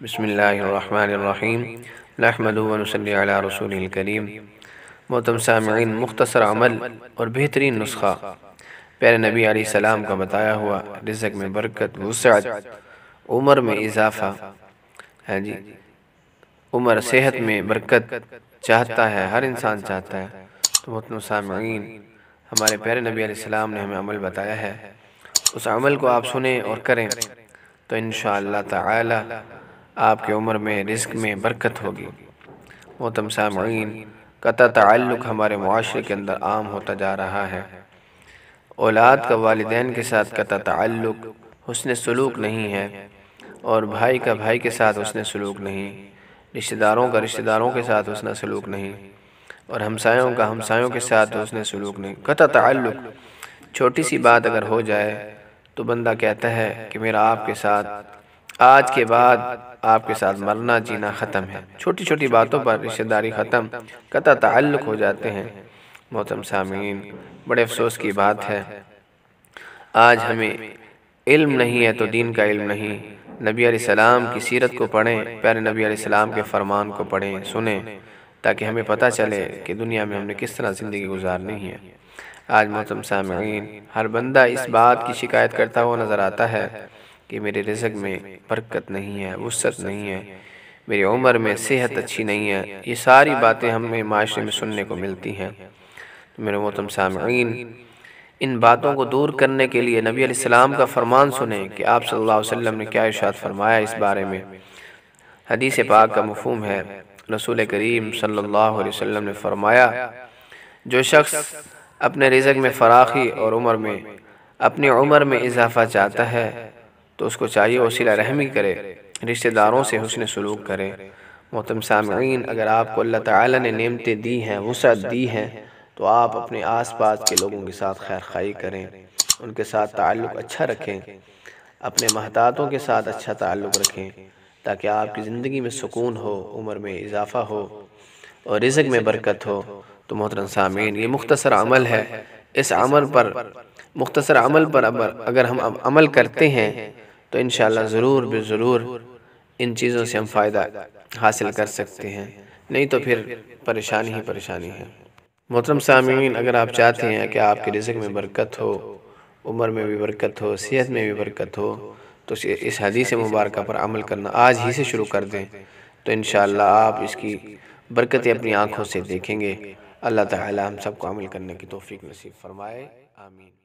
بسم اللہ الرحمن الرحیم نحمدہ و نصلی علی رسولہ الکریم۔ محترم سامعین، مختصر عمل اور بہترین نسخہ پیارے نبی علیہ السلام کا بتایا ہوا رزق میں برکت، وسعت، عمر میں اضافہ ہے جی، عمر صحت میں برکت چاہتا ہے، ہر انسان چاہتا ہے۔ تو محترم سامعین، ہمارے پیارے نبی علیہ السلام نے ہمیں عمل بتایا ہے، اس عمل کو آپ سنیں اور کریں تو انشاءاللہ تعالی آپ کی عمر میں، رزق میں برکت ہوگی۔ محترم سامعین، قطع تعلق ہمارے معاشرے کے اندر عام ہوتا جا رہا ہے۔ اولاد کا والدین کے ساتھ قطع تعلق، حسن سلوک نہیں ہے، اور بھائی کا بھائی کے ساتھ حسن سلوک نہیں، رشتہ داروں کا رشتہ داروں کے ساتھ حسن سلوک نہیں، اور ہمسایوں کا ہمسایوں کے ساتھ حسن سلوک نہیں۔ قطع تعلق، چھوٹی سی بات اگر ہو جائے تو بندہ کہتا ہے کہ میرا آپ کے ساتھ آج کے بعد آپ کے ساتھ مرنا جینا ختم ہے۔ چھوٹی چھوٹی باتوں پر رشتہ داری ختم، قطع تعلق ہو جاتے ہیں۔ محترم سامعین، بڑے افسوس کی بات ہے، آج ہمیں علم نہیں ہے تو دین کا علم نہیں۔ نبی علیہ السلام کی سیرت کو پڑھیں، پیارے نبی علیہ السلام کے فرمان کو پڑھیں، سنیں، تاکہ ہمیں پتہ چلے کہ دنیا میں ہم نے کس طرح زندگی گزارنی ہے۔ آج محترم سامعین، ہر بندہ اس بات کی شکایت کرتا ہوا نظر آتا ہے کہ میرے رزق میں برکت نہیں ہے، وسعت نہیں ہے، میری عمر میں صحت اچھی نہیں ہے۔ یہ ساری باتیں ہمیں معاشرے میں سننے کو ملتی ہیں۔ میرے محترم سامعین، ان باتوں کو دور کرنے کے لیے نبی علیہ السلام کا فرمان سنیں کہ آپ صلی اللہ علیہ وسلم نے کیا ارشاد فرمایا اس بارے میں۔ حدیث پاک کا مفہوم ہے، رسول کریم صلی اللہ علیہ وسلم نے فرمایا، جو شخص اپنے رزق میں فراخی اور اپنی عمر میں اضافہ چاہتا ہے تو اس کو چاہیے وہ صلہ رحمی کرے، رشتہ داروں سے حسن سلوک کرے۔ محترم سامعین، اگر آپ کو اللہ تعالی نے نعمتیں دی ہیں، وسعت دی ہیں، تو آپ اپنے آس پاس کے لوگوں کے ساتھ خیر خواہی کریں، ان کے ساتھ تعلق اچھا رکھیں، اپنے محتاطوں کے ساتھ اچھا تعلق رکھیں، تاکہ آپ کی زندگی میں سکون ہو، عمر میں اضافہ ہو اور رزق میں برکت ہو۔ تو محترم سامعین، یہ مختصر عمل ہے، اس مختصر عمل پر اگر ہم عمل کرتے ہیں تو انشاءاللہ ضرور بضرور ان چیزوں سے ہم فائدہ حاصل کر سکتے ہیں، نہیں تو پھر پریشانی ہی پریشانی ہے۔ محترم سامعین، اگر آپ چاہتے ہیں کہ آپ کے رزق میں برکت ہو، عمر میں بھی برکت ہو، صحت میں بھی برکت ہو، تو اس حدیث مبارکہ پر عمل کرنا آج ہی سے شروع کر دیں، تو انشاءاللہ آپ اس کی برکتیں اپنی آنکھوں سے دیکھیں گے۔ اللہ تعالی ہم سب کو عمل کرنے کی توفیق نصیب فرمائے، آمین۔